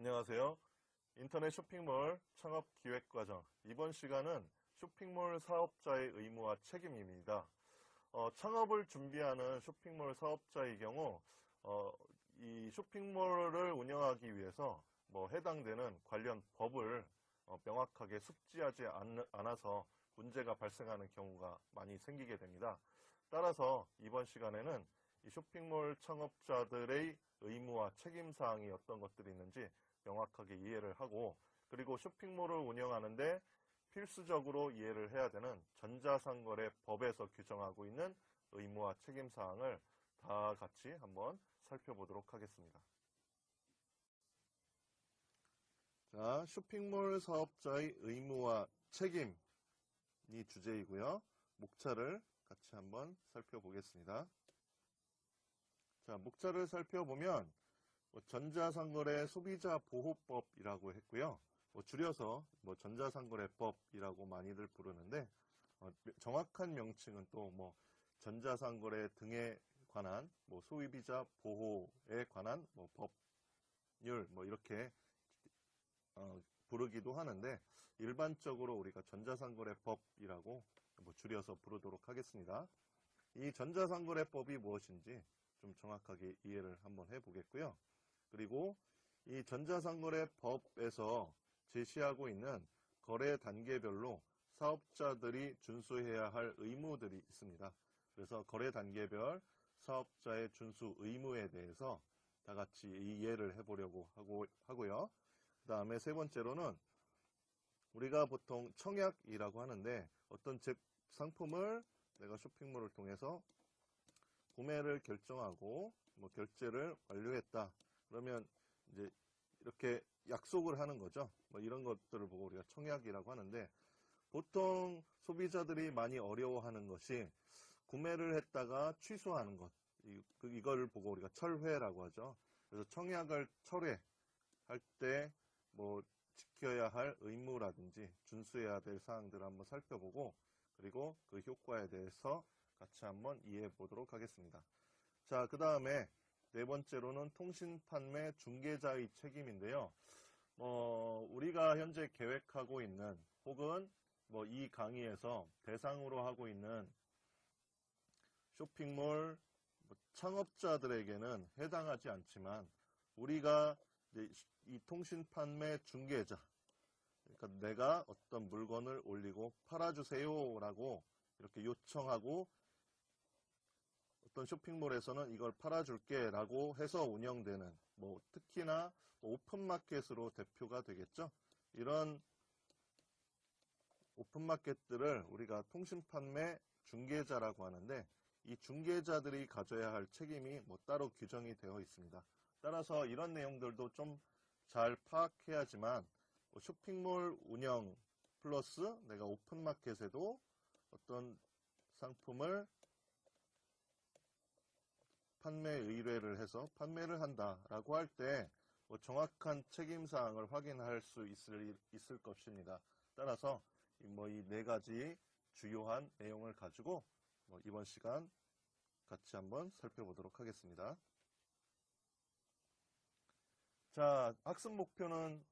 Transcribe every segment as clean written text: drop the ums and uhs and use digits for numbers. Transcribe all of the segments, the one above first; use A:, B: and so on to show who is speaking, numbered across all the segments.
A: 안녕하세요. 인터넷 쇼핑몰 창업기획과정. 이번 시간은 쇼핑몰 사업자의 의무와 책임입니다. 창업을 준비하는 쇼핑몰 사업자의 경우 이 쇼핑몰을 운영하기 위해서 해당되는 관련 법을 명확하게 숙지하지 않아서 문제가 발생하는 경우가 많이 생기게 됩니다. 따라서 이번 시간에는 이 쇼핑몰 창업자들의 의무와 책임사항이 어떤 것들이 있는지 명확하게 이해를 하고, 그리고 쇼핑몰을 운영하는데 필수적으로 이해를 해야 되는 전자상거래법에서 규정하고 있는 의무와 책임사항을 다 같이 한번 살펴보도록 하겠습니다. 자, 쇼핑몰 사업자의 의무와 책임이 주제이고요. 목차를 같이 한번 살펴보겠습니다. 자, 목차를 살펴보면 전자상거래 소비자보호법이라고 했고요. 줄여서 전자상거래법이라고 많이들 부르는데 정확한 명칭은 또 전자상거래 등에 관한 소비자 보호에 관한 법률 이렇게 부르기도 하는데, 일반적으로 우리가 전자상거래법이라고 줄여서 부르도록 하겠습니다. 이 전자상거래법이 무엇인지 좀 정확하게 이해를 한번 해보겠고요. 그리고 이 전자상거래법에서 제시하고 있는 거래 단계별로 사업자들이 준수해야 할 의무들이 있습니다. 그래서 거래 단계별 사업자의 준수 의무에 대해서 다 같이 이해를 해보려고 하고요. 그 다음에 세 번째로는 우리가 보통 청약이라고 하는데, 어떤 상품을 내가 쇼핑몰을 통해서 구매를 결정하고 결제를 완료했다. 그러면 이제 이렇게 약속을 하는 거죠. 이런 것들을 보고 우리가 청약이라고 하는데, 보통 소비자들이 많이 어려워하는 것이 구매를 했다가 취소하는 것. 이걸 보고 우리가 철회라고 하죠. 그래서 청약을 철회할 때 지켜야 할 의무라든지 준수해야 될 사항들을 한번 살펴보고, 그리고 그 효과에 대해서 같이 한번 이해해 보도록 하겠습니다. 자, 그 다음에 네 번째로는 통신판매 중개자의 책임인데요. 우리가 현재 계획하고 있는, 혹은 이 강의에서 대상으로 하고 있는 쇼핑몰 창업자들에게는 해당하지 않지만, 우리가 이 통신판매 중개자, 그러니까 내가 어떤 물건을 올리고 팔아주세요 라고 이렇게 요청하고, 어떤 쇼핑몰에서는 이걸 팔아줄게 라고 해서 운영되는, 특히나 오픈마켓으로 대표가 되겠죠. 이런 오픈마켓들을 우리가 통신판매 중개자라고 하는데, 이 중개자들이 가져야 할 책임이 따로 규정이 되어 있습니다. 따라서 이런 내용들도 좀 잘 파악해야지만 쇼핑몰 운영 플러스 내가 오픈마켓에도 어떤 상품을 판매 의뢰를 해서 판매를 한다라고 할 때 정확한 책임사항을 확인할 수 있을 것입니다. 따라서 이 네 가지 주요한 내용을 가지고 이번 시간 같이 한번 살펴보도록 하겠습니다. 자, 학습 목표는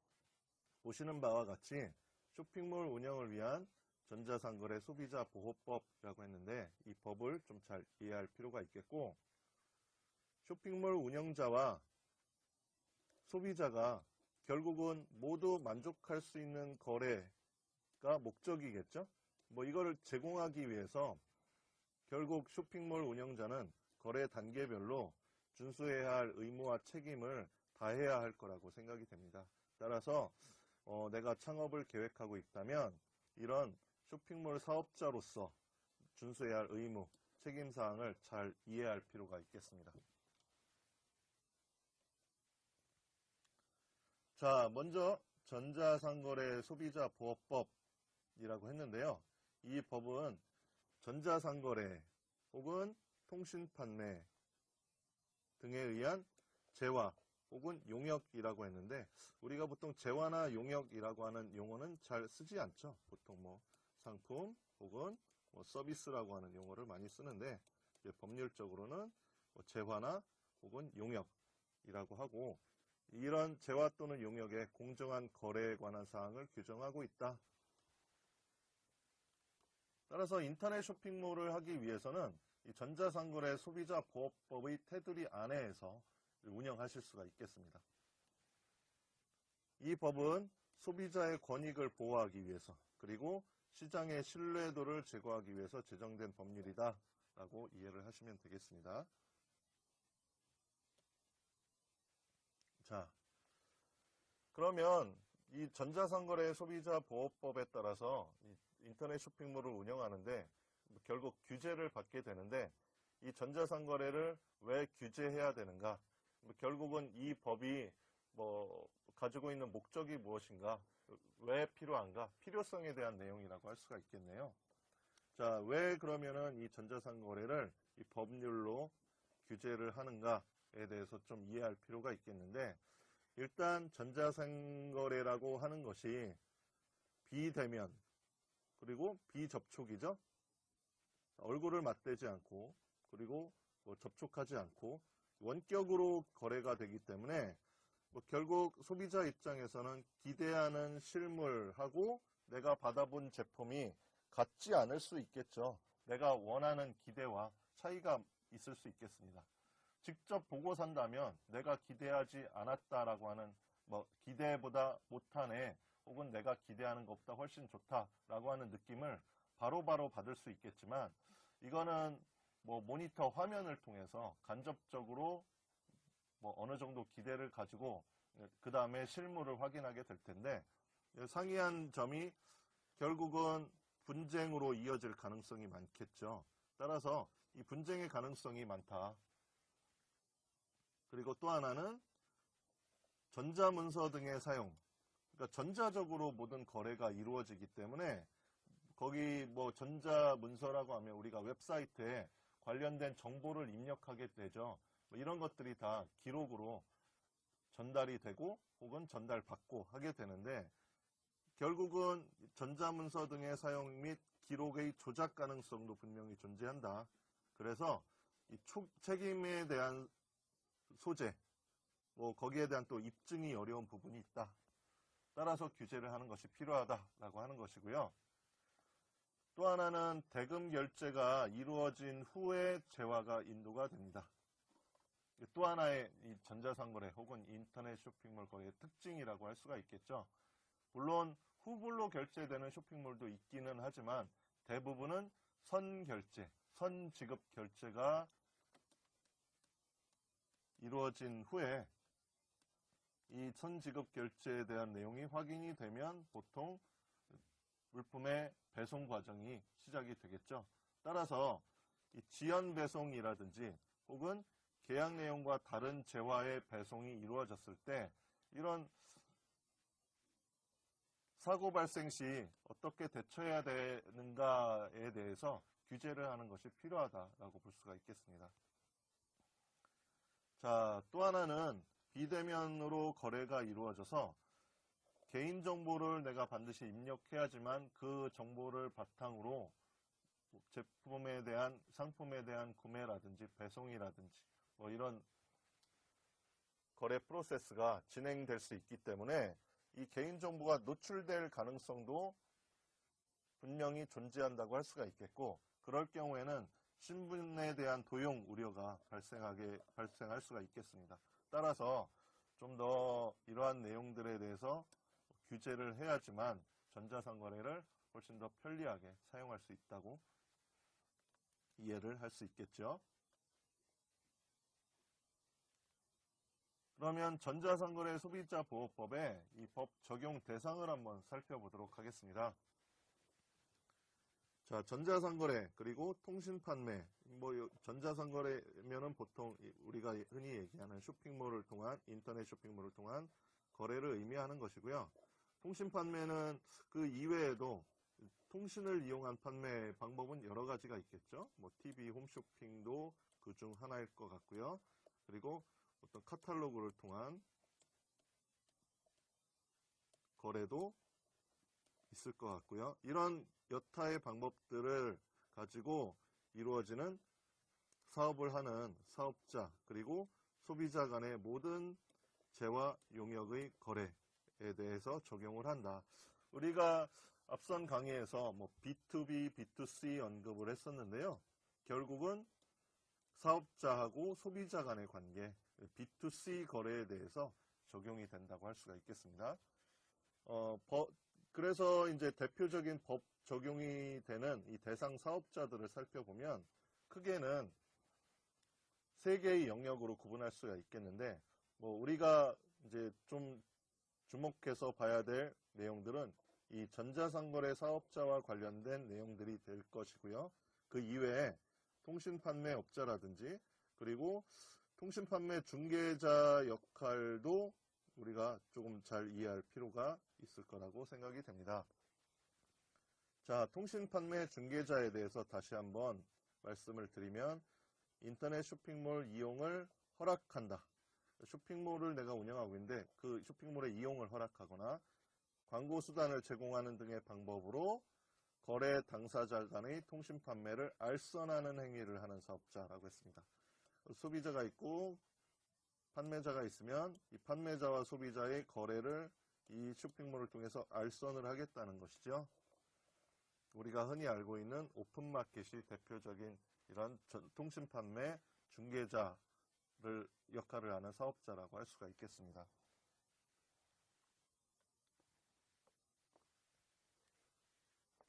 A: 보시는 바와 같이 쇼핑몰 운영을 위한 전자상거래 소비자보호법이라고 했는데, 이 법을 좀 잘 이해할 필요가 있겠고, 쇼핑몰 운영자와 소비자가 결국은 모두 만족할 수 있는 거래가 목적이겠죠. 이거를 제공하기 위해서 결국 쇼핑몰 운영자는 거래 단계별로 준수해야 할 의무와 책임을 다해야 할 거라고 생각이 됩니다. 따라서 내가 창업을 계획하고 있다면 이런 쇼핑몰 사업자로서 준수해야 할 의무, 책임사항을 잘 이해할 필요가 있겠습니다. 자, 먼저 전자상거래 소비자보호법이라고 했는데요. 이 법은 전자상거래 혹은 통신판매 등에 의한 재화 혹은 용역이라고 했는데, 우리가 보통 재화나 용역이라고 하는 용어는 잘 쓰지 않죠. 보통 상품 혹은 서비스라고 하는 용어를 많이 쓰는데, 법률적으로는 재화나 혹은 용역이라고 하고, 이런 재화 또는 용역의 공정한 거래에 관한 사항을 규정하고 있다. 따라서 인터넷 쇼핑몰을 하기 위해서는 이 전자상거래 소비자 보호법의 테두리 안에서 운영하실 수가 있겠습니다. 이 법은 소비자의 권익을 보호하기 위해서 그리고 시장의 신뢰도를 제고하기 위해서 제정된 법률이다 라고 이해를 하시면 되겠습니다. 자, 그러면 이 전자상거래 소비자 보호법에 따라서 인터넷 쇼핑몰을 운영하는데 결국 규제를 받게 되는데 이 전자상거래를 왜 규제해야 되는가? 결국은 이 법이 가지고 있는 목적이 무엇인가? 왜 필요한가? 필요성에 대한 내용이라고 할 수가 있겠네요. 자, 왜 그러면은 이 전자상거래를 이 법률로 규제를 하는가에 대해서 좀 이해할 필요가 있겠는데, 일단 전자상거래라고 하는 것이 비대면 그리고 비접촉이죠. 얼굴을 맞대지 않고 그리고 접촉하지 않고 원격으로 거래가 되기 때문에 결국 소비자 입장에서는 기대하는 실물하고 내가 받아본 제품이 같지 않을 수 있겠죠. 내가 원하는 기대와 차이가 있을 수 있겠습니다. 직접 보고 산다면 내가 기대하지 않았다라고 하는 기대보다 못하네 혹은 내가 기대하는 것보다 훨씬 좋다라고 하는 느낌을 바로바로 받을 수 있겠지만 이거는 모니터 화면을 통해서 간접적으로 어느 정도 기대를 가지고 그 다음에 실물을 확인하게 될 텐데 상이한 점이 결국은 분쟁으로 이어질 가능성이 많겠죠. 따라서 이 분쟁의 가능성이 많다. 그리고 또 하나는 전자문서 등의 사용, 그러니까 전자적으로 모든 거래가 이루어지기 때문에 거기 전자문서라고 하면 우리가 웹사이트에 관련된 정보를 입력하게 되죠. 이런 것들이 다 기록으로 전달이 되고 혹은 전달받고 하게 되는데 결국은 전자문서 등의 사용 및 기록의 조작 가능성도 분명히 존재한다. 그래서 이 책임에 대한 소재, 거기에 대한 또 입증이 어려운 부분이 있다. 따라서 규제를 하는 것이 필요하다라고 하는 것이고요. 또 하나는 대금 결제가 이루어진 후에 재화가 인도가 됩니다. 또 하나의 이 전자상거래 혹은 인터넷 쇼핑몰 거래의 특징이라고 할 수가 있겠죠. 물론 후불로 결제되는 쇼핑몰도 있기는 하지만 대부분은 선결제, 선지급 결제가 이루어진 후에 이 선지급 결제에 대한 내용이 확인이 되면 보통 물품의 배송 과정이 시작이 되겠죠. 따라서 이 지연 배송이라든지 혹은 계약 내용과 다른 재화의 배송이 이루어졌을 때 이런 사고 발생 시 어떻게 대처해야 되는가에 대해서 규제를 하는 것이 필요하다라고 볼 수가 있겠습니다. 자, 또 하나는 비대면으로 거래가 이루어져서 개인정보를 내가 반드시 입력해야지만 그 정보를 바탕으로 제품에 대한, 상품에 대한 구매라든지 배송이라든지 이런 거래 프로세스가 진행될 수 있기 때문에 이 개인정보가 노출될 가능성도 분명히 존재한다고 할 수가 있겠고 그럴 경우에는 신분에 대한 도용 우려가 발생할 수가 있겠습니다. 따라서 좀 더 이러한 내용들에 대해서 규제를 해야지만 전자상거래를 훨씬 더 편리하게 사용할 수 있다고 이해를 할 수 있겠죠. 그러면 전자상거래 소비자보호법의 이 법 적용 대상을 한번 살펴보도록 하겠습니다. 자, 전자상거래 그리고 통신판매, 전자상거래면은 보통 우리가 흔히 얘기하는 쇼핑몰을 통한 인터넷 쇼핑몰을 통한 거래를 의미하는 것이고요. 통신판매는 그 이외에도 통신을 이용한 판매 방법은 여러 가지가 있겠죠. TV, 홈쇼핑도 그 중 하나일 것 같고요. 그리고 어떤 카탈로그를 통한 거래도 있을 것 같고요. 이런 여타의 방법들을 가지고 이루어지는 사업을 하는 사업자 그리고 소비자 간의 모든 재화 용역의 거래에 대해서 적용을 한다. 우리가 앞선 강의에서 뭐 B2B, B2C 언급을 했었는데요. 결국은 사업자하고 소비자 간의 관계, B2C 거래에 대해서 적용이 된다고 할 수가 있겠습니다. 그래서 이제 대표적인 법 적용이 되는 이 대상 사업자들을 살펴보면 크게는 세 개의 영역으로 구분할 수가 있겠는데, 뭐 우리가 이제 좀 주목해서 봐야 될 내용들은 이 전자상거래 사업자와 관련된 내용들이 될 것이고요. 그 이외에 통신판매업자라든지 그리고 통신판매 중개자 역할도 우리가 조금 잘 이해할 필요가 있을 거라고 생각이 됩니다. 자, 통신판매 중개자에 대해서 다시 한번 말씀을 드리면 인터넷 쇼핑몰 이용을 허락한다. 쇼핑몰을 내가 운영하고 있는데 그 쇼핑몰의 이용을 허락하거나 광고 수단을 제공하는 등의 방법으로 거래 당사자 간의 통신 판매를 알선하는 행위를 하는 사업자라고 했습니다. 소비자가 있고 판매자가 있으면 이 판매자와 소비자의 거래를 이 쇼핑몰을 통해서 알선을 하겠다는 것이죠. 우리가 흔히 알고 있는 오픈마켓이 대표적인 이런 통신 판매 중개자를 역할을 하는 사업자라고 할 수가 있겠습니다.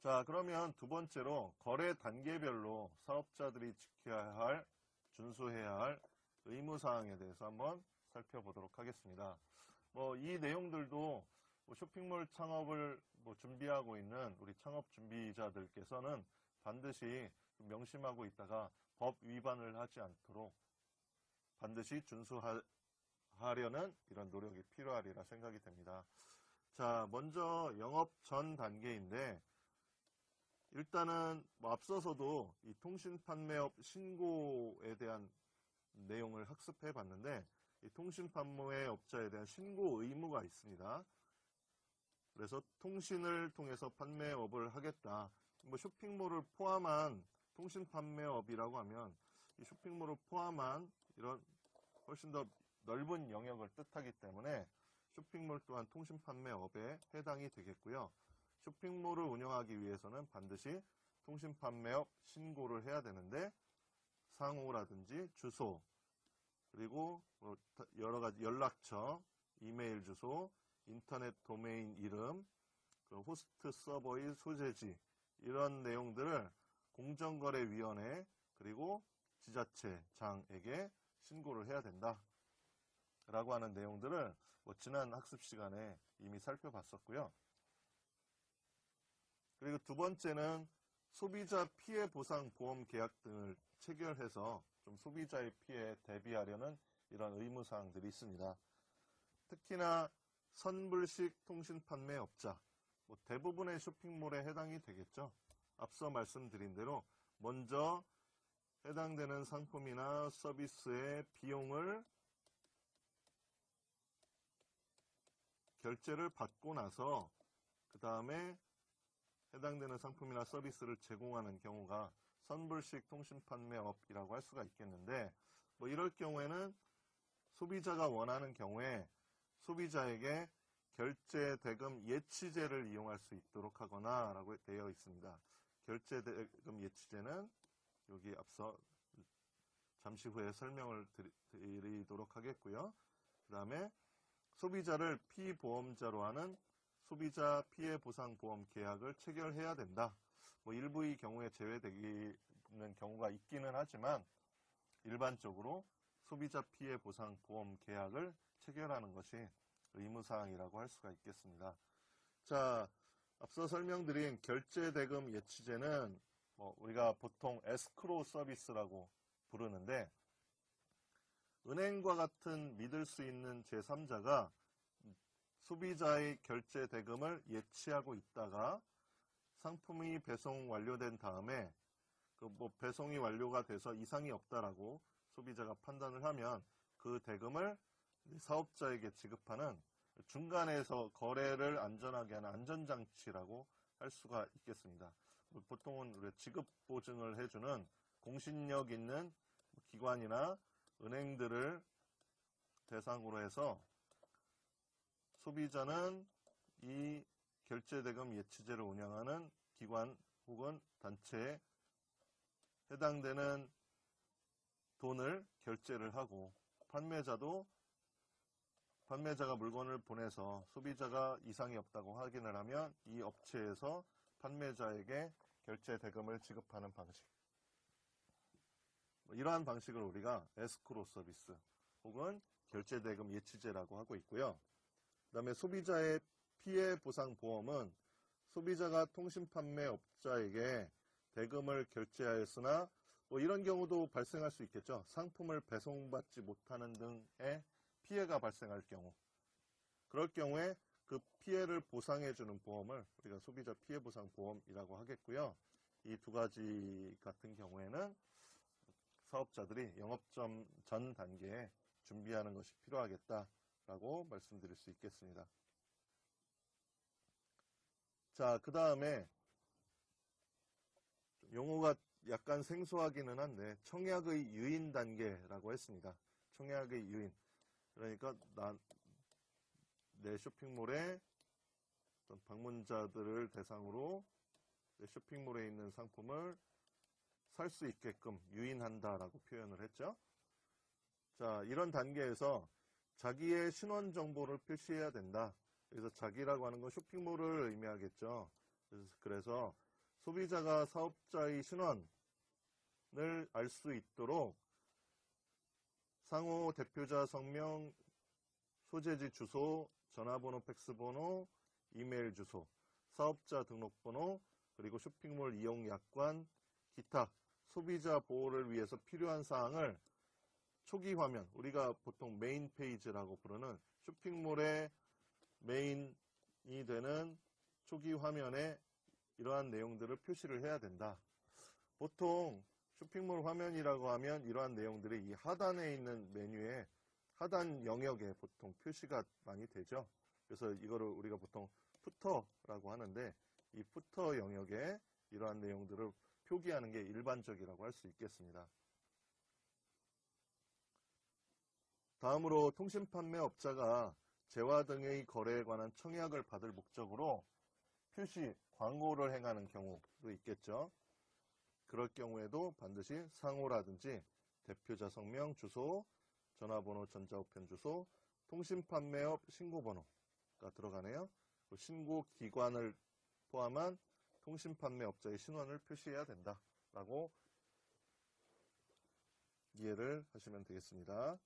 A: 자, 그러면 두 번째로 거래 단계별로 사업자들이 지켜야 할, 준수해야 할 의무사항에 대해서 한번 살펴보도록 하겠습니다. 이 내용들도 쇼핑몰 창업을 준비하고 있는 우리 창업 준비자들께서는 반드시 명심하고 있다가 법 위반을 하지 않도록 반드시 준수하려는 이런 노력이 필요하리라 생각이 됩니다. 자, 먼저 영업 전 단계인데 일단은 앞서서도 이 통신판매업 신고에 대한 내용을 학습해 봤는데 이 통신판매업자에 대한 신고 의무가 있습니다. 그래서 통신을 통해서 판매업을 하겠다. 쇼핑몰을 포함한 통신판매업이라고 하면 이 쇼핑몰을 포함한 이런 훨씬 더 넓은 영역을 뜻하기 때문에 쇼핑몰 또한 통신판매업에 해당이 되겠고요. 쇼핑몰을 운영하기 위해서는 반드시 통신판매업 신고를 해야 되는데 상호라든지 주소 그리고 여러 가지 연락처, 이메일 주소, 인터넷 도메인 이름, 호스트 서버의 소재지 이런 내용들을 공정거래위원회 그리고 지자체장에게 신고를 해야 된다 라고 하는 내용들을 지난 학습 시간에 이미 살펴봤었고요. 그리고 두 번째는 소비자 피해 보상 보험 계약 등을 체결해서 좀 소비자의 피해에 대비하려는 이런 의무사항들이 있습니다. 특히나 선불식 통신 판매업자, 대부분의 쇼핑몰에 해당이 되겠죠. 앞서 말씀드린 대로 먼저 해당되는 상품이나 서비스의 비용을 결제를 받고 나서 그 다음에 해당되는 상품이나 서비스를 제공하는 경우가 선불식 통신판매업이라고 할 수가 있겠는데 이럴 경우에는 소비자가 원하는 경우에 소비자에게 결제 대금 예치제를 이용할 수 있도록 하거나 라고 되어 있습니다. 결제 대금 예치제는 여기 앞서 잠시 후에 설명을 드리도록 하겠고요. 그 다음에 소비자를 피보험자로 하는 소비자 피해 보상 보험 계약을 체결해야 된다. 일부의 경우에 제외되는 경우가 있기는 하지만 일반적으로 소비자 피해 보상 보험 계약을 체결하는 것이 의무사항이라고 할 수가 있겠습니다. 자, 앞서 설명드린 결제 대금 예치제는 우리가 보통 에스크로우 서비스라고 부르는데 은행과 같은 믿을 수 있는 제3자가 소비자의 결제 대금을 예치하고 있다가 상품이 배송 완료된 다음에 배송이 완료가 돼서 이상이 없다라고 소비자가 판단을 하면 그 대금을 사업자에게 지급하는 중간에서 거래를 안전하게 하는 안전장치라고 할 수가 있겠습니다. 보통은 우리가 지급 보증을 해주는 공신력 있는 기관이나 은행들을 대상으로 해서 소비자는 이 결제대금 예치제를 운영하는 기관 혹은 단체에 해당되는 돈을 결제를 하고 판매자가 물건을 보내서 소비자가 이상이 없다고 확인을 하면 이 업체에서 판매자에게 결제 대금을 지급하는 방식. 이러한 방식을 우리가 에스크로 서비스 혹은 결제 대금 예치제라고 하고 있고요. 그 다음에 소비자의 피해 보상 보험은 소비자가 통신 판매업자에게 대금을 결제하였으나 이런 경우도 발생할 수 있겠죠. 상품을 배송받지 못하는 등의 피해가 발생할 경우. 그럴 경우에 그 피해를 보상해주는 보험을 우리가 소비자 피해 보상 보험이라고 하겠고요. 이 두 가지 같은 경우에는 사업자들이 영업전 단계에 준비하는 것이 필요하겠다라고 말씀드릴 수 있겠습니다. 자, 그 다음에 용어가 약간 생소하기는 한데 청약의 유인 단계라고 했습니다. 청약의 유인. 그러니까 내 쇼핑몰에 어떤 방문자들을 대상으로 내 쇼핑몰에 있는 상품을 살 수 있게끔 유인한다라고 표현을 했죠. 자, 이런 단계에서 자기의 신원 정보를 표시해야 된다. 그래서 자기라고 하는 건 쇼핑몰을 의미하겠죠. 그래서 소비자가 사업자의 신원을 알 수 있도록 상호 대표자 성명, 소재지 주소, 전화번호, 팩스번호, 이메일 주소, 사업자 등록번호, 그리고 쇼핑몰 이용 약관, 기타 소비자 보호를 위해서 필요한 사항을 초기 화면, 우리가 보통 메인 페이지라고 부르는 쇼핑몰의 메인이 되는 초기 화면에 이러한 내용들을 표시를 해야 된다. 보통 쇼핑몰 화면이라고 하면 이러한 내용들이 이 하단에 있는 메뉴에 하단 영역에 보통 표시가 많이 되죠. 그래서 이거를 우리가 보통 푸터라고 하는데 이 푸터 영역에 이러한 내용들을 표기하는 게 일반적이라고 할 수 있겠습니다. 다음으로 통신판매업자가 재화 등의 거래에 관한 청약을 받을 목적으로 표시, 광고를 행하는 경우도 있겠죠. 그럴 경우에도 반드시 상호라든지 대표자 성명, 주소, 전화번호, 전자우편 주소, 통신판매업 신고번호가 들어가네요. 신고기관을 포함한 통신판매업자의 신원을 표시해야 된다라고 이해를 하시면 되겠습니다.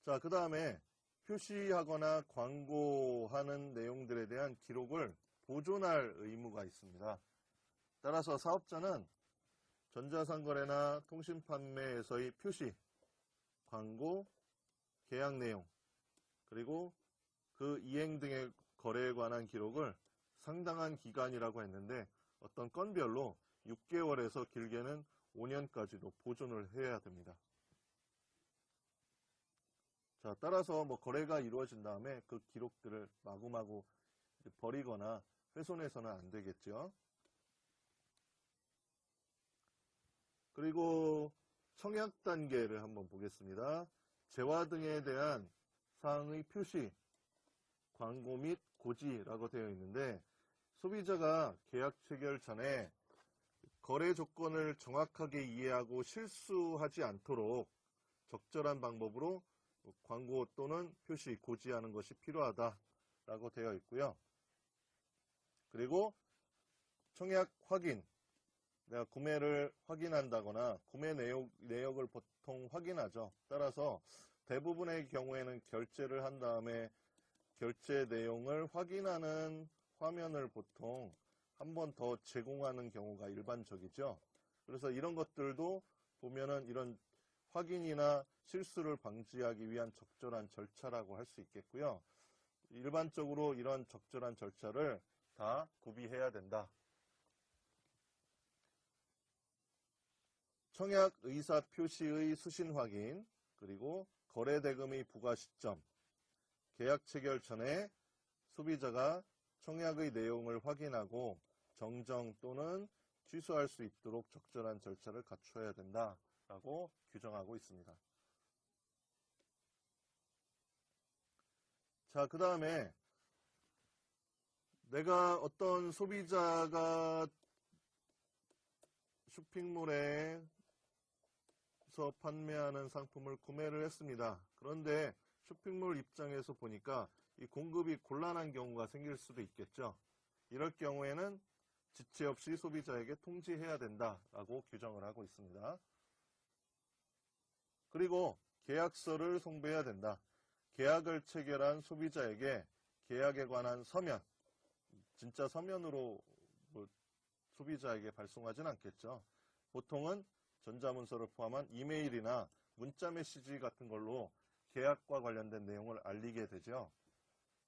A: 자, 그 다음에 표시하거나 광고하는 내용들에 대한 기록을 보존할 의무가 있습니다. 따라서 사업자는 전자상거래나 통신판매에서의 표시, 광고, 계약 내용, 그리고 그 이행 등의 거래에 관한 기록을 상당한 기간이라고 했는데 어떤 건별로 6개월에서 길게는 5년까지도 보존을 해야 됩니다. 자, 따라서 거래가 이루어진 다음에 그 기록들을 마구마구 버리거나 훼손해서는 안 되겠죠. 그리고 청약 단계를 한번 보겠습니다. 재화 등에 대한 사항의 표시, 광고 및 고지라고 되어 있는데 소비자가 계약 체결 전에 거래 조건을 정확하게 이해하고 실수하지 않도록 적절한 방법으로 광고 또는 표시, 고지하는 것이 필요하다라고 되어 있고요. 그리고 청약 확인, 내가 구매를 확인한다거나 구매 내역을 보통 확인하죠. 따라서 대부분의 경우에는 결제를 한 다음에 결제 내용을 확인하는 화면을 보통 한 번 더 제공하는 경우가 일반적이죠. 그래서 이런 것들도 보면은 이런 확인이나 실수를 방지하기 위한 적절한 절차라고 할 수 있겠고요. 일반적으로 이런 적절한 절차를 다 구비해야 된다. 청약 의사 표시의 수신 확인, 그리고 거래 대금의 부과 시점, 계약 체결 전에 소비자가 청약의 내용을 확인하고 정정 또는 취소할 수 있도록 적절한 절차를 갖춰야 된다라고 규정하고 있습니다. 자, 그 다음에 내가 어떤 소비자가 쇼핑몰에서 판매하는 상품을 구매를 했습니다. 그런데 쇼핑몰 입장에서 보니까 이 공급이 곤란한 경우가 생길 수도 있겠죠. 이럴 경우에는 지체 없이 소비자에게 통지해야 된다라고 규정을 하고 있습니다. 그리고 계약서를 송부해야 된다. 계약을 체결한 소비자에게 계약에 관한 서면, 진짜 서면으로 뭐 소비자에게 발송하진 않겠죠. 보통은 전자문서를 포함한 이메일이나 문자 메시지 같은 걸로 계약과 관련된 내용을 알리게 되죠.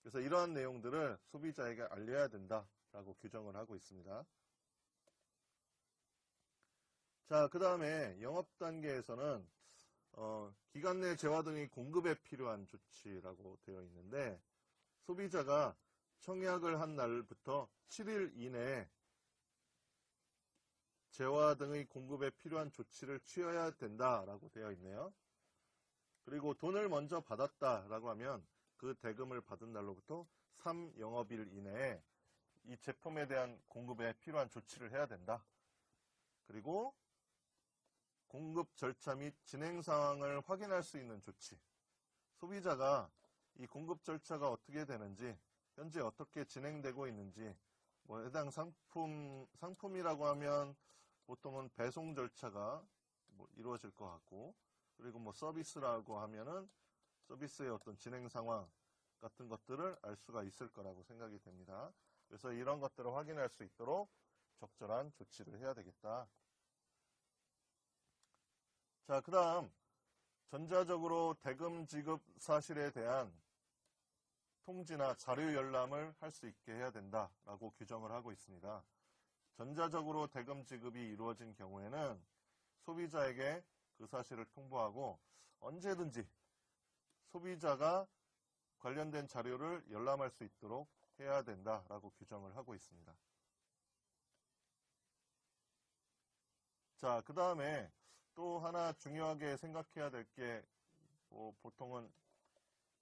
A: 그래서 이러한 내용들을 소비자에게 알려야 된다라고 규정을 하고 있습니다. 자, 그 다음에 영업 단계에서는 기간 내 재화 등의 공급에 필요한 조치라고 되어 있는데, 소비자가 청약을 한 날부터 7일 이내에 재화 등의 공급에 필요한 조치를 취해야 된다라고 되어 있네요. 그리고 돈을 먼저 받았다라고 하면 그 대금을 받은 날로부터 3영업일 이내에 이 제품에 대한 공급에 필요한 조치를 해야 된다. 그리고 공급 절차 및 진행 상황을 확인할 수 있는 조치. 소비자가 이 공급 절차가 어떻게 되는지, 현재 어떻게 진행되고 있는지, 뭐 해당 상품이라고 하면 보통은 배송 절차가 뭐 이루어질 것 같고, 그리고 뭐 서비스라고 하면은 서비스의 어떤 진행 상황 같은 것들을 알 수가 있을 거라고 생각이 됩니다. 그래서 이런 것들을 확인할 수 있도록 적절한 조치를 해야 되겠다. 자, 그 다음 전자적으로 대금 지급 사실에 대한 통지나 자료 열람을 할 수 있게 해야 된다라고 규정을 하고 있습니다. 전자적으로 대금 지급이 이루어진 경우에는 소비자에게 그 사실을 통보하고 언제든지 소비자가 관련된 자료를 열람할 수 있도록 해야 된다라고 규정을 하고 있습니다. 자, 그 다음에 또 하나 중요하게 생각해야 될 게 보통은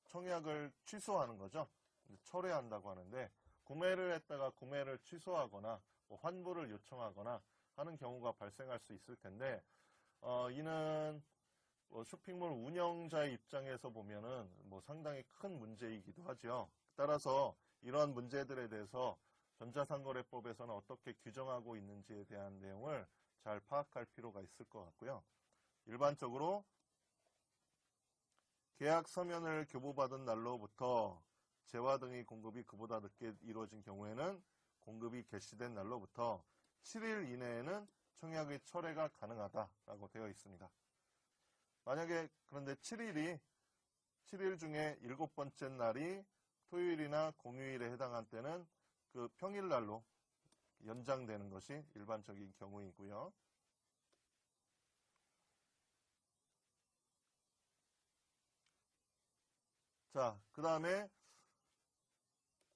A: 청약을 취소하는 거죠. 철회한다고 하는데, 구매를 했다가 구매를 취소하거나 환불을 요청하거나 하는 경우가 발생할 수 있을 텐데, 이는 쇼핑몰 운영자의 입장에서 보면은 상당히 큰 문제이기도 하죠. 따라서 이러한 문제들에 대해서 전자상거래법에서는 어떻게 규정하고 있는지에 대한 내용을 잘 파악할 필요가 있을 것 같고요. 일반적으로 계약 서면을 교부받은 날로부터 재화 등의 공급이 그보다 늦게 이루어진 경우에는 공급이 개시된 날로부터 7일 이내에는 청약의 철회가 가능하다라고 되어 있습니다. 만약에 그런데 7일 중에 7번째 날이 토요일이나 공휴일에 해당한 때는 그 평일날로 연장되는 것이 일반적인 경우이고요. 자, 그 다음에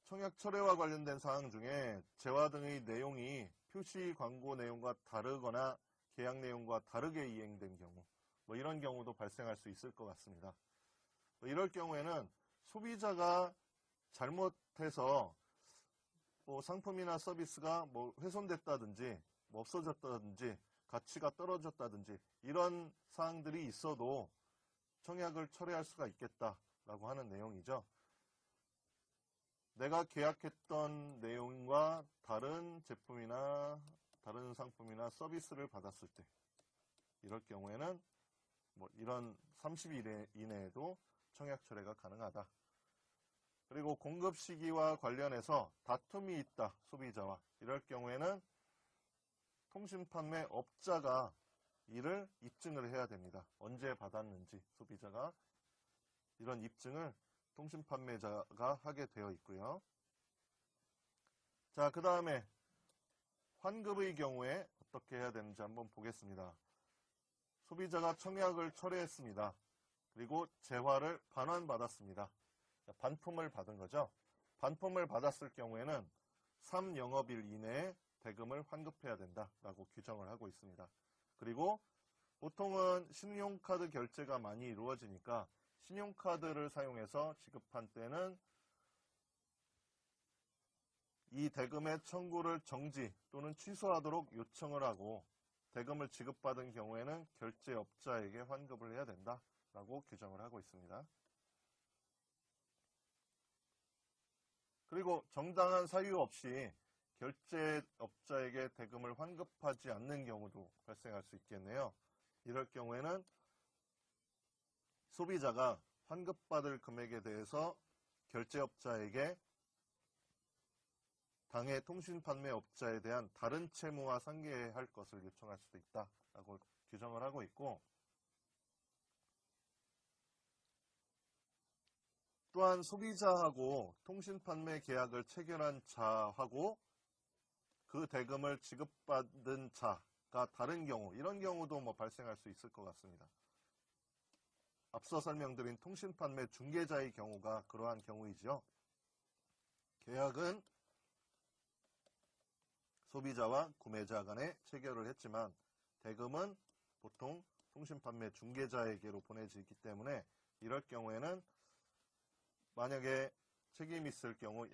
A: 청약 철회와 관련된 사항 중에 재화 등의 내용이 표시 광고 내용과 다르거나 계약 내용과 다르게 이행된 경우, 이런 경우도 발생할 수 있을 것 같습니다. 이럴 경우에는 소비자가 잘못해서 상품이나 서비스가 훼손됐다든지 없어졌다든지 가치가 떨어졌다든지 이런 사항들이 있어도 청약을 철회할 수가 있겠다라고 하는 내용이죠. 내가 계약했던 내용과 다른 제품이나 다른 상품이나 서비스를 받았을 때 이럴 경우에는 이런 30일 이내에도 청약 철회가 가능하다. 그리고 공급 시기와 관련해서 다툼이 있다, 소비자와. 이럴 경우에는 통신판매 업자가 이를 입증을 해야 됩니다. 언제 받았는지 소비자가 이런 입증을 통신판매자가 하게 되어 있고요. 자, 그 다음에 환급의 경우에 어떻게 해야 되는지 한번 보겠습니다. 소비자가 청약을 철회했습니다. 그리고 재화를 반환받았습니다. 반품을 받은 거죠. 반품을 받았을 경우에는 3영업일 이내에 대금을 환급해야 된다라고 규정을 하고 있습니다. 그리고 보통은 신용카드 결제가 많이 이루어지니까 신용카드를 사용해서 지급한 때는 이 대금의 청구를 정지 또는 취소하도록 요청을 하고 대금을 지급받은 경우에는 결제업자에게 환급을 해야 된다라고 규정을 하고 있습니다. 그리고 정당한 사유 없이 결제업자에게 대금을 환급하지 않는 경우도 발생할 수 있겠네요. 이럴 경우에는 소비자가 환급받을 금액에 대해서 결제업자에게 당해 통신판매업자에 대한 다른 채무와 상계할 것을 요청할 수도 있다라고 규정을 하고 있고, 또한 소비자하고 통신판매 계약을 체결한 자하고 그 대금을 지급받은 자가 다른 경우, 이런 경우도 발생할 수 있을 것 같습니다. 앞서 설명드린 통신판매 중개자의 경우가 그러한 경우이죠. 계약은 소비자와 구매자 간에 체결을 했지만 대금은 보통 통신판매 중개자에게로 보내지기 때문에 이럴 경우에는 만약에 책임이 있을 경우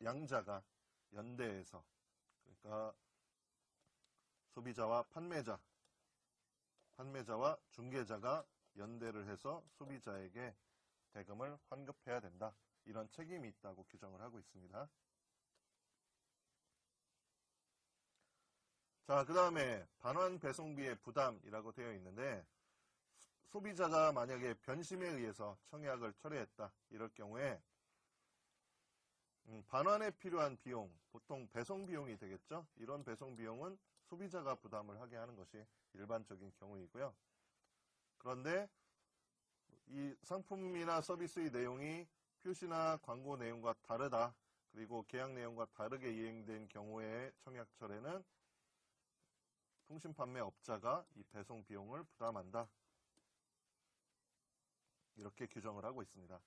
A: 양자가 연대해서, 그러니까 소비자와 판매자와 중개자가 연대를 해서 소비자에게 대금을 환급해야 된다. 이런 책임이 있다고 규정을 하고 있습니다. 자, 그 다음에 반환 배송비의 부담이라고 되어 있는데, 소비자가 만약에 변심에 의해서 청약을 철회했다. 이럴 경우에 반환에 필요한 비용, 보통 배송 비용이 되겠죠. 이런 배송 비용은 소비자가 부담을 하게 하는 것이 일반적인 경우이고요. 그런데 이 상품이나 서비스의 내용이 표시나 광고 내용과 다르다, 그리고 계약 내용과 다르게 이행된 경우의 청약철에는 통신판매업자가 이 배송 비용을 부담한다. 이렇게 규정을 하고 있습니다.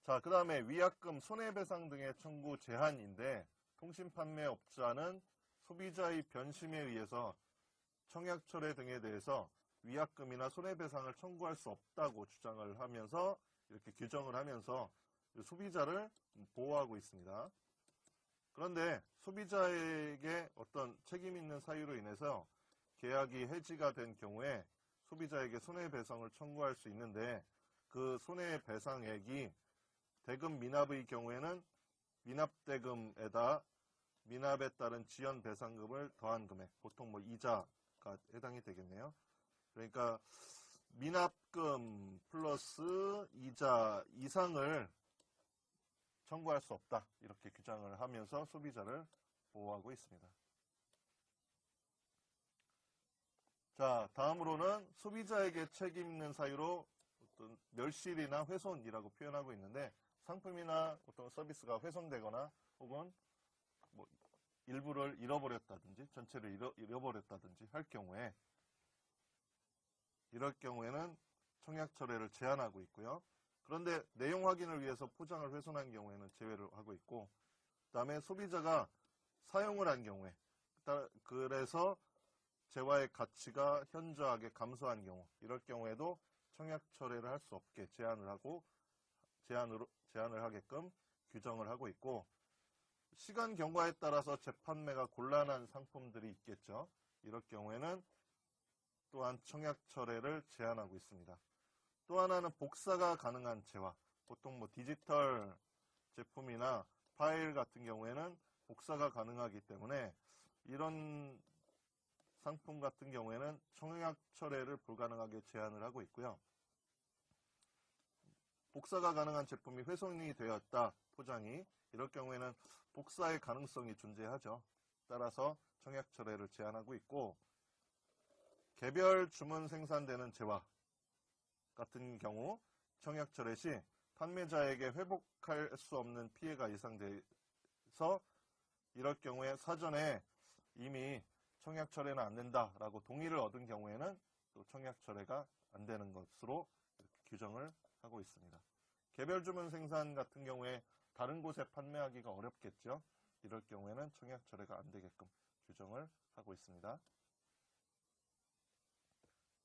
A: 자, 그 다음에 위약금, 손해배상 등의 청구 제한인데, 통신판매업자는 소비자의 변심에 의해서 청약철회 등에 대해서 위약금이나 손해배상을 청구할 수 없다고 주장을 하면서, 이렇게 규정을 하면서 소비자를 보호하고 있습니다. 그런데 소비자에게 어떤 책임 있는 사유로 인해서 계약이 해지가 된 경우에 소비자에게 손해배상을 청구할 수 있는데, 그 손해배상액이 대금 미납의 경우에는 미납대금에다 미납에 따른 지연배상금을 더한 금액, 보통 이자가 해당이 되겠네요. 그러니까 미납금 플러스 이자 이상을 청구할 수 없다. 이렇게 규정을 하면서 소비자를 보호하고 있습니다. 자, 다음으로는 소비자에게 책임 있는 사유로 어떤 멸실이나 훼손이라고 표현하고 있는데, 상품이나 어떤 서비스가 훼손되거나 혹은 일부를 잃어버렸다든지 전체를 잃어버렸다든지 할 경우에, 이럴 경우에는 청약철회를 제한하고 있고요. 그런데 내용 확인을 위해서 포장을 훼손한 경우에는 제외를 하고 있고, 그 다음에 소비자가 사용을 한 경우에, 그래서 재화의 가치가 현저하게 감소한 경우, 이럴 경우에도 청약철회를 할 수 없게 제한을 하게끔 규정을 하고 있고, 시간 경과에 따라서 재판매가 곤란한 상품들이 있겠죠. 이럴 경우에는 또한 청약철회를 제한하고 있습니다. 또 하나는 복사가 가능한 재화, 보통 디지털 제품이나 파일 같은 경우에는 복사가 가능하기 때문에 이런 상품 같은 경우에는 청약철회를 불가능하게 제한을 하고 있고요. 복사가 가능한 제품이 훼손이 되었다, 포장이, 이럴 경우에는 복사의 가능성이 존재하죠. 따라서 청약철회를 제한하고 있고, 개별 주문 생산되는 재화 같은 경우 청약철회 시 판매자에게 회복할 수 없는 피해가 예상돼서 이럴 경우에 사전에 이미 청약철회는 안 된다라고 동의를 얻은 경우에는 또 청약철회가 안 되는 것으로 이렇게 규정을 하고 있습니다. 개별 주문 생산 같은 경우에 다른 곳에 판매하기가 어렵겠죠. 이럴 경우에는 청약철회가 안 되게끔 규정을 하고 있습니다.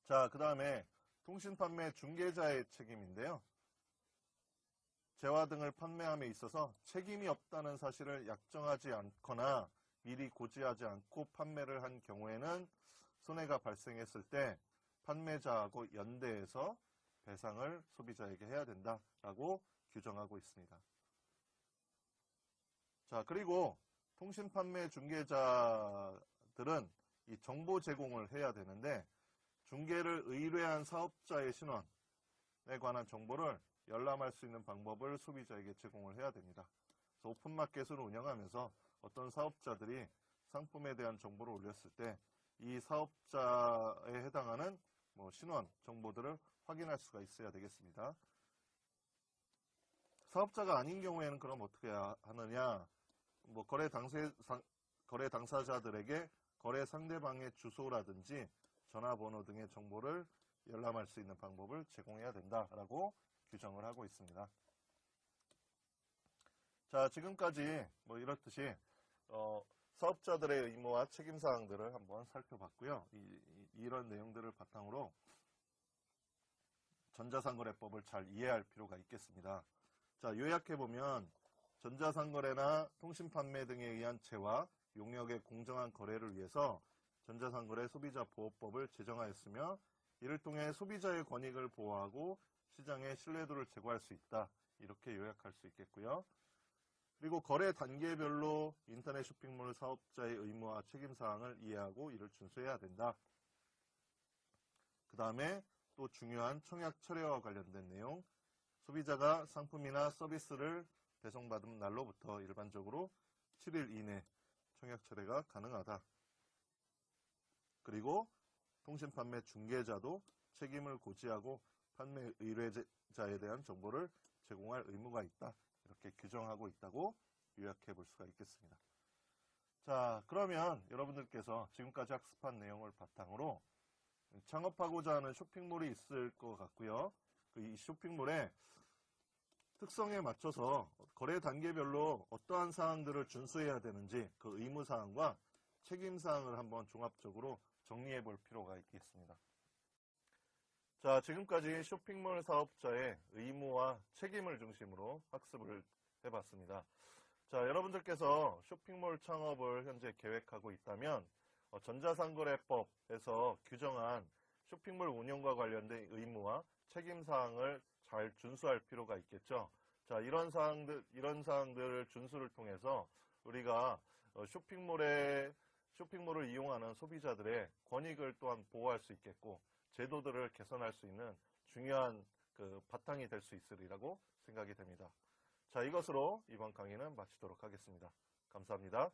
A: 자, 그 다음에 통신판매 중개자의 책임인데요. 재화 등을 판매함에 있어서 책임이 없다는 사실을 약정하지 않거나 미리 고지하지 않고 판매를 한 경우에는 손해가 발생했을 때 판매자하고 연대해서 배상을 소비자에게 해야 된다라고 규정하고 있습니다. 자, 그리고 통신판매 중개자들은 이 정보 제공을 해야 되는데 중개를 의뢰한 사업자의 신원에 관한 정보를 열람할 수 있는 방법을 소비자에게 제공을 해야 됩니다. 그래서 오픈마켓을 운영하면서 어떤 사업자들이 상품에 대한 정보를 올렸을 때 이 사업자에 해당하는 신원 정보들을 확인할 수가 있어야 되겠습니다. 사업자가 아닌 경우에는 그럼 어떻게 하느냐? 거래 당사자들에게 거래 상대방의 주소라든지 전화번호 등의 정보를 열람할 수 있는 방법을 제공해야 된다라고 규정을 하고 있습니다. 자, 지금까지 이렇듯이 사업자들의 의무와 책임사항들을 한번 살펴봤고요. 이런 내용들을 바탕으로 전자상거래법을 잘 이해할 필요가 있겠습니다. 자, 요약해보면 전자상거래나 통신판매 등에 의한 재화, 용역의 공정한 거래를 위해서 전자상거래 소비자보호법을 제정하였으며 이를 통해 소비자의 권익을 보호하고 시장의 신뢰도를 제고할 수 있다. 이렇게 요약할 수 있겠고요. 그리고 거래 단계별로 인터넷 쇼핑몰 사업자의 의무와 책임사항을 이해하고 이를 준수해야 된다. 그 다음에 또 중요한 청약 철회와 관련된 내용, 소비자가 상품이나 서비스를 배송받은 날로부터 일반적으로 7일 이내 청약 철회가 가능하다. 그리고 통신판매 중개자도 책임을 고지하고 판매 의뢰자에 대한 정보를 제공할 의무가 있다. 이렇게 규정하고 있다고 요약해 볼 수가 있겠습니다. 자, 그러면 여러분들께서 지금까지 학습한 내용을 바탕으로 창업하고자 하는 쇼핑몰이 있을 것 같고요. 이 쇼핑몰의 특성에 맞춰서 거래 단계별로 어떠한 사항들을 준수해야 되는지 그 의무사항과 책임사항을 한번 종합적으로 정리해 볼 필요가 있겠습니다. 자, 지금까지 쇼핑몰 사업자의 의무와 책임을 중심으로 학습을 해봤습니다. 자, 여러분들께서 쇼핑몰 창업을 현재 계획하고 있다면 전자상거래법에서 규정한 쇼핑몰 운영과 관련된 의무와 책임사항을 잘 준수할 필요가 있겠죠. 자, 이런 사항들을 준수를 통해서 우리가 쇼핑몰을 이용하는 소비자들의 권익을 또한 보호할 수 있겠고 제도들을 개선할 수 있는 중요한 바탕이 될 수 있으리라고 생각이 됩니다. 자, 이것으로 이번 강의는 마치도록 하겠습니다. 감사합니다.